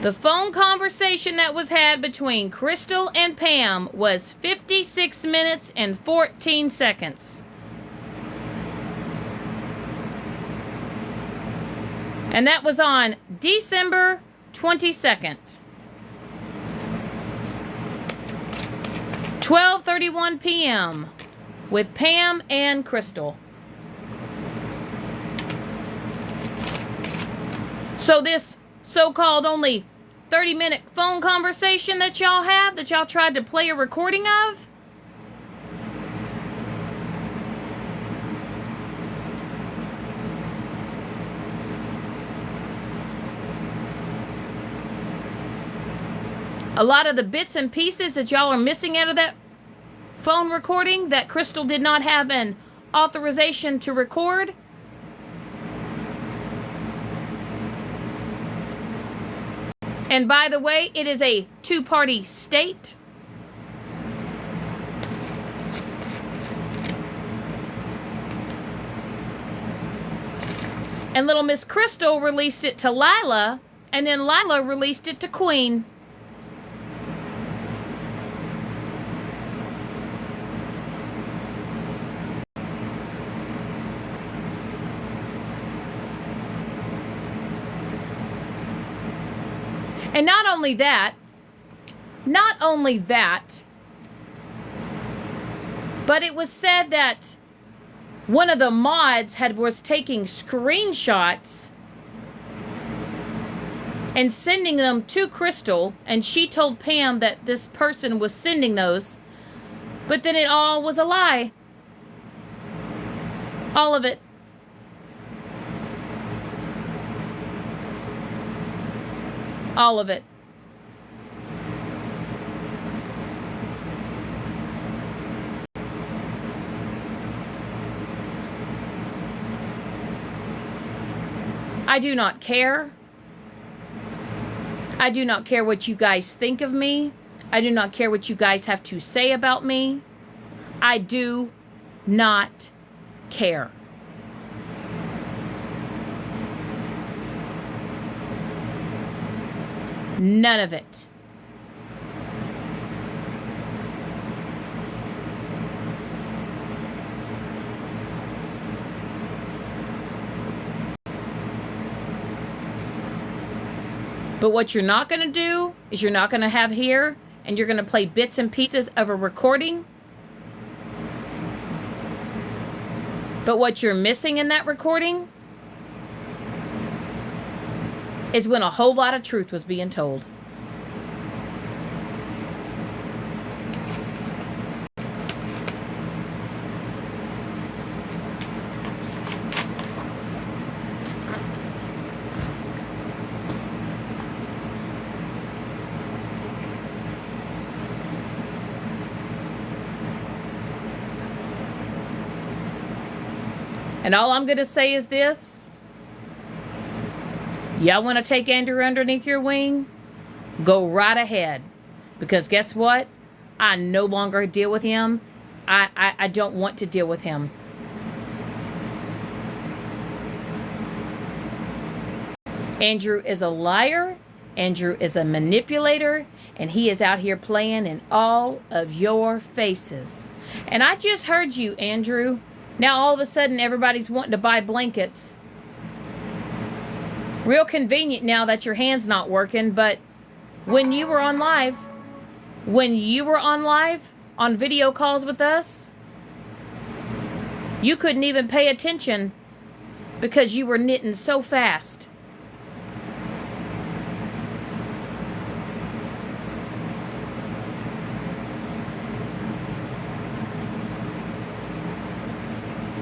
The phone conversation that was had between Crystal and Pam was 56 minutes and 14 seconds. And that was on December 22nd. 12:31 p.m. with Pam and Crystal. So this so-called only 30-minute phone conversation that y'all have, that y'all tried to play a recording of, a lot of the bits and pieces that y'all are missing out of that phone recording that Crystal did not have an authorization to record. And by the way, it is a two-party state. And little Miss Crystal released it to Lila, and then Lila released it to Queen. And not only that, but it was said that one of the mods was taking screenshots and sending them to Crystal, and she told Pam that this person was sending those, but then it all was a lie. All of it. All of it. I do not care. I do not care what you guys think of me. I do not care what you guys have to say about me. I do not care. None of it. But what you're not going to do is you're not going to have here, and you're going to play bits and pieces of a recording. But what you're missing in that recording is when a whole lot of truth was being told. And all I'm going to say is this. Y'all want to take Andrew underneath your wing? Go right ahead. Because guess what? I no longer deal with him. I don't want to deal with him. Andrew is a liar. Andrew is a manipulator. And he is out here playing in all of your faces. And I just heard you, Andrew. Now all of a sudden everybody's wanting to buy blankets. Real convenient now that your hand's not working, but when you were on live, on video calls with us, you couldn't even pay attention because you were knitting so fast.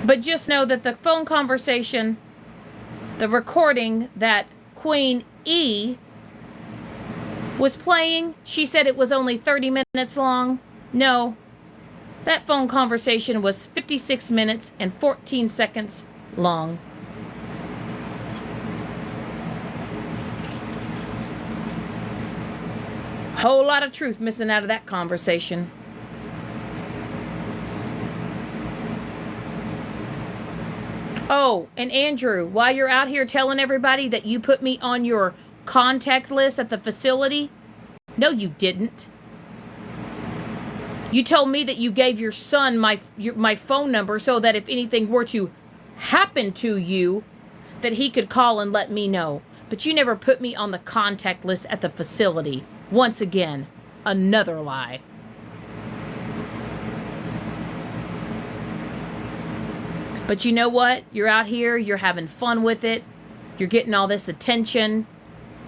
But just know that the phone conversation, the recording that Queen E was playing, she said it was only 30 minutes long. No, that phone conversation was 56 minutes and 14 seconds long. Whole lot of truth missing out of that conversation. Oh, and Andrew, while you're out here telling everybody that you put me on your contact list at the facility? No, you didn't. You told me that you gave your son my phone number so that if anything were to happen to you, that he could call and let me know. But you never put me on the contact list at the facility. Once again, another lie. But you know what? You're out here, you're having fun with it. You're getting all this attention.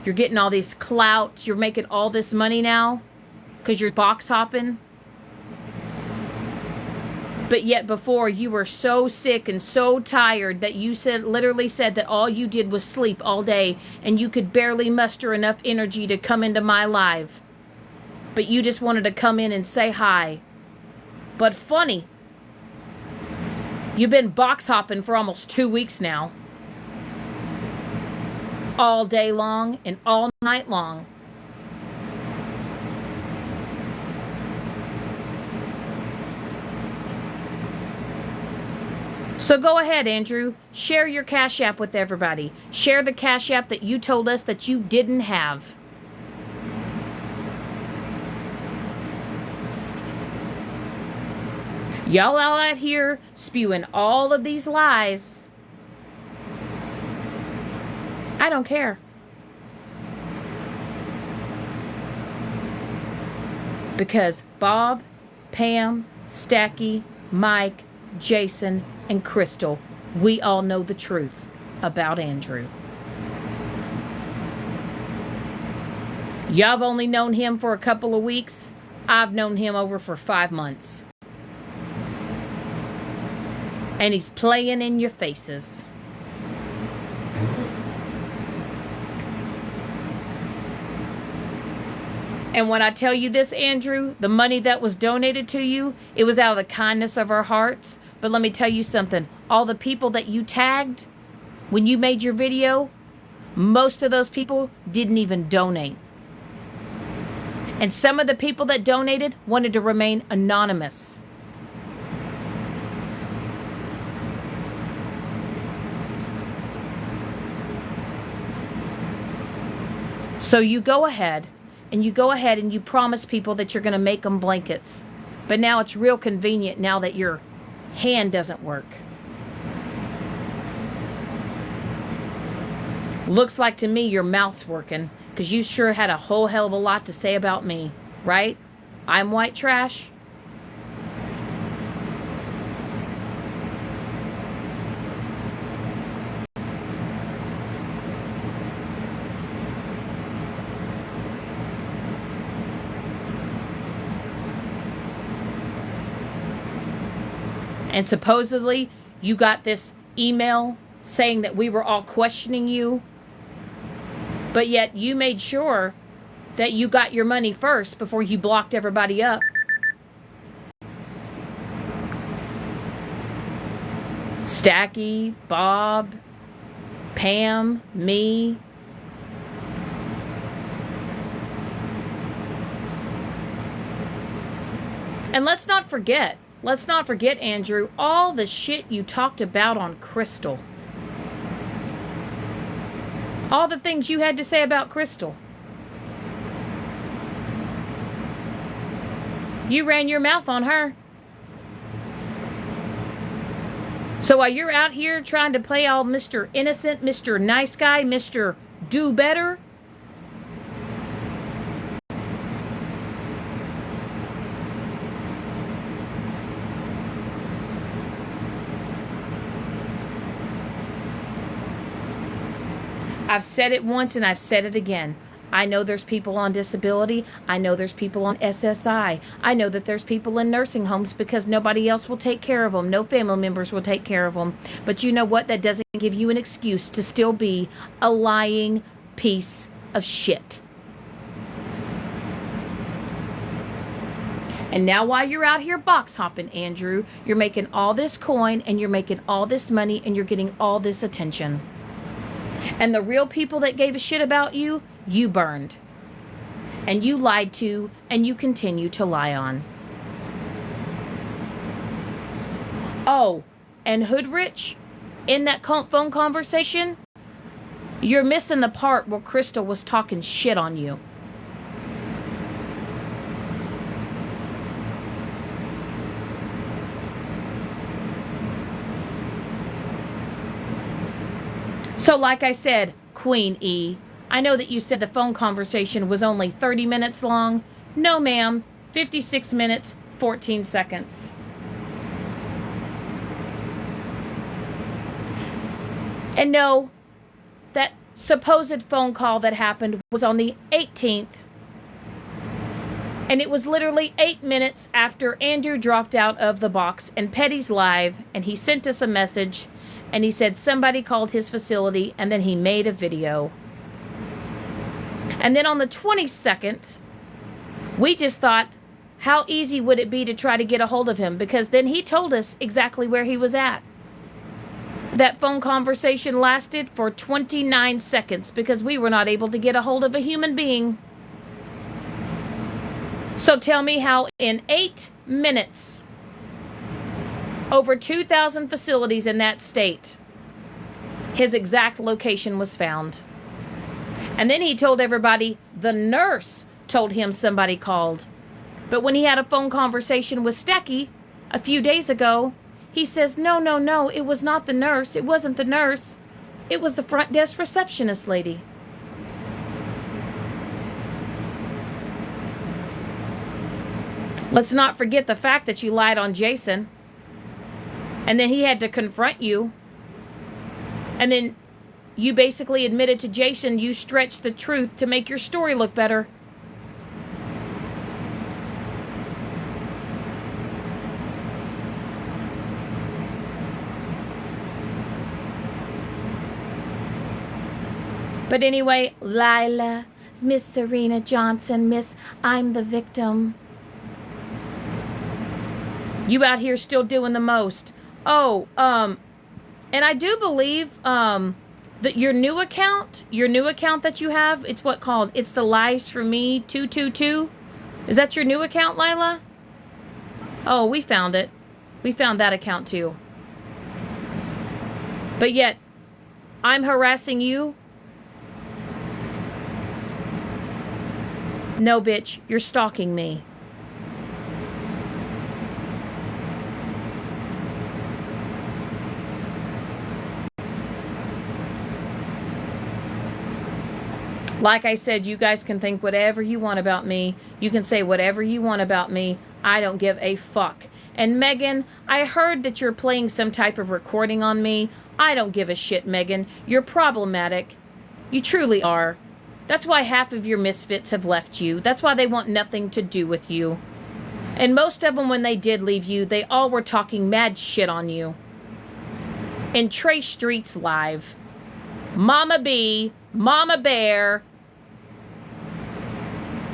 You're getting all these clout. You're making all this money now because you're box hopping. But yet before, you were so sick and so tired that you literally said that all you did was sleep all day and you could barely muster enough energy to come into my live. But you just wanted to come in and say hi. But funny, you've been box hopping for almost 2 weeks now. All day long and all night long. So go ahead, Andrew. Share your Cash App with everybody. Share the Cash App that you told us that you didn't have. Y'all out here spewing all of these lies. I don't care. Because Bob, Pam, Stacky, Mike, Jason, and Crystal, we all know the truth about Andrew. Y'all have only known him for a couple of weeks. I've known him over for 5 months. And he's playing in your faces. And when I tell you this, Andrew, the money that was donated to you, it was out of the kindness of our hearts. But let me tell you something. All the people that you tagged when you made your video, most of those people didn't even donate. And some of the people that donated wanted to remain anonymous. So you go ahead and you promise people that you're going to make them blankets. But now it's real convenient now that your hand doesn't work. Looks like to me your mouth's working, because you sure had a whole hell of a lot to say about me, right? I'm white trash. And supposedly you got this email saying that we were all questioning you. But yet you made sure that you got your money first before you blocked everybody up. Stacky, Bob, Pam, me. And let's not forget, Andrew, all the shit you talked about on Crystal. All the things you had to say about Crystal. You ran your mouth on her. So while you're out here trying to play all Mr. Innocent, Mr. Nice Guy, Mr. Do Better, I've said it once and I've said it again. I know there's people on disability. I know there's people on SSI. I know that there's people in nursing homes because nobody else will take care of them. No family members will take care of them. But you know what? That doesn't give you an excuse to still be a lying piece of shit. And now while you're out here box hopping, Andrew, you're making all this coin and you're making all this money and you're getting all this attention. And the real people that gave a shit about you, you burned. And you lied to, and you continue to lie on. Oh, and Hoodrich, in that phone conversation, You're missing the part where Crystal was talking shit on you. So like I said, Queen E, I know that you said the phone conversation was only 30 minutes long. No, ma'am. 56 minutes, 14 seconds. And no, that supposed phone call that happened was on the 18th. And it was literally 8 minutes after Andrew dropped out of the box and Petty's live, and he sent us a message, and he said somebody called his facility, and then he made a video. And then on the 22nd, we just thought, how easy would it be to try to get a hold of him? Because then he told us exactly where he was at. That phone conversation lasted for 29 seconds because we were not able to get a hold of a human being. So tell me how in 8 minutes, over 2,000 facilities in that state, his exact location was found. And then he told everybody the nurse told him somebody called. But when he had a phone conversation with Stecky a few days ago, he says, no, it was not the nurse. It wasn't the nurse. It was the front desk receptionist lady. Let's not forget the fact that you lied on Jason. And then he had to confront you. And then you basically admitted to Jason you stretched the truth to make your story look better. But anyway, Lila, Miss Serena Johnson, Miss I'm the victim. You out here still doing the most. Oh, and I do believe that your new account that you have, it's what called, it's the Lies for Me 222. Is that your new account, Lila? Oh, we found it. We found that account too. But yet, I'm harassing you. No, bitch, you're stalking me. Like I said, you guys can think whatever you want about me. You can say whatever you want about me. I don't give a fuck. And Megan, I heard that you're playing some type of recording on me. I don't give a shit, Megan. You're problematic. You truly are. That's why half of your misfits have left you. That's why they want nothing to do with you. And most of them, when they did leave you, they all were talking mad shit on you. And Trey Streets Live, Mama B, Mama Bear,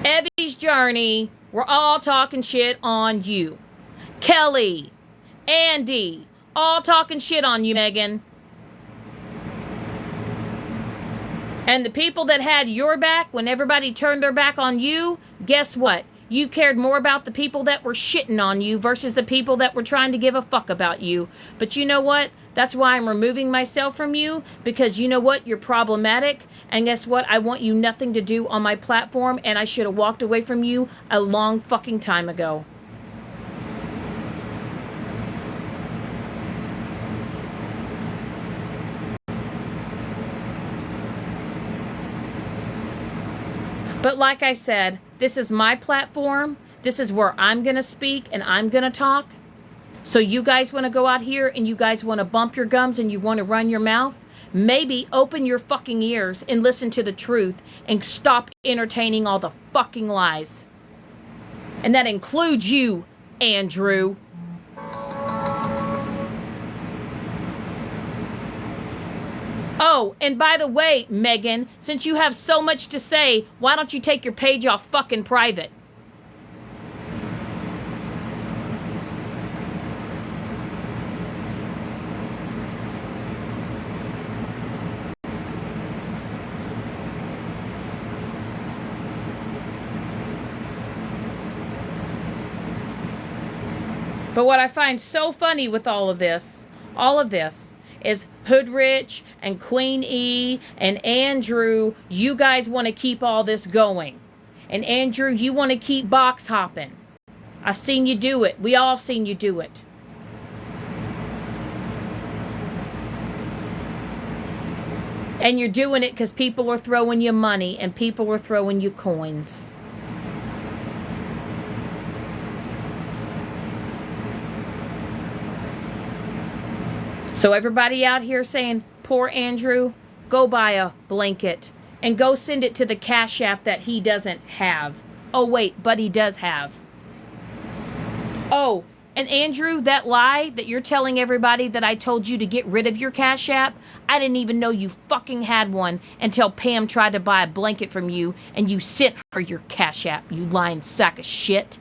Ebby's Journey, we're all talking shit on you. Kelly, Andy, all talking shit on you, Megan. And the people that had your back when everybody turned their back on you, guess what? You cared more about the people that were shitting on you versus the people that were trying to give a fuck about you. But you know what? That's why I'm removing myself from you, because you know what? You're problematic. And guess what? I want you nothing to do on my platform, and I should have walked away from you a long fucking time ago. But like I said, this is my platform. This is where I'm going to speak and I'm going to talk. So you guys want to go out here and you guys want to bump your gums and you want to run your mouth? Maybe open your fucking ears and listen to the truth and stop entertaining all the fucking lies. And that includes you, Andrew. Oh, and by the way, Megan, since you have so much to say, why don't you take your page off fucking private? But what I find so funny with all of this, is Hoodrich and Queen E and Andrew, you guys want to keep all this going. And Andrew, you want to keep box hopping. I've seen you do it. We all seen you do it. And you're doing it because people are throwing you money and people are throwing you coins. So everybody out here saying, poor Andrew, go buy a blanket and go send it to the Cash App that he doesn't have. Oh, wait, but he does have. Oh, and Andrew, that lie that you're telling everybody that I told you to get rid of your Cash App, I didn't even know you fucking had one until Pam tried to buy a blanket from you and you sent her your Cash App, you lying sack of shit.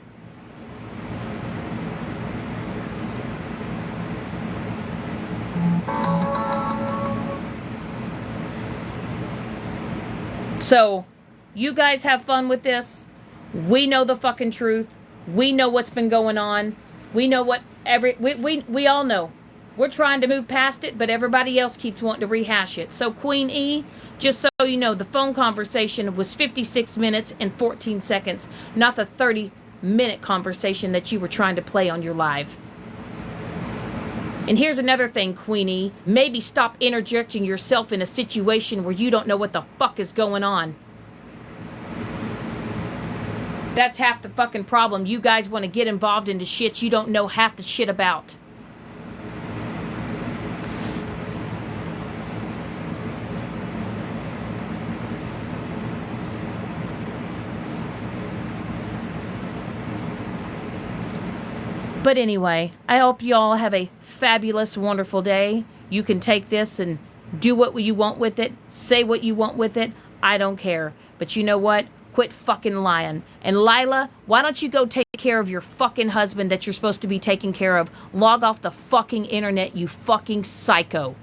So, you guys have fun with this. We know the fucking truth. We know what's been going on. We know what we all know. We're trying to move past it, but everybody else keeps wanting to rehash it. So Queen E, just so you know, the phone conversation was 56 minutes and 14 seconds, not the 30-minute conversation that you were trying to play on your live. And here's another thing, Queenie. Maybe stop interjecting yourself in a situation where you don't know what the fuck is going on. That's half the fucking problem. You guys want to get involved into shit you don't know half the shit about. But anyway, I hope you all have a fabulous, wonderful day. You can take this and do what you want with it. Say what you want with it. I don't care. But you know what? Quit fucking lying. And Lila, why don't you go take care of your fucking husband that you're supposed to be taking care of? Log off the fucking internet, you fucking psycho.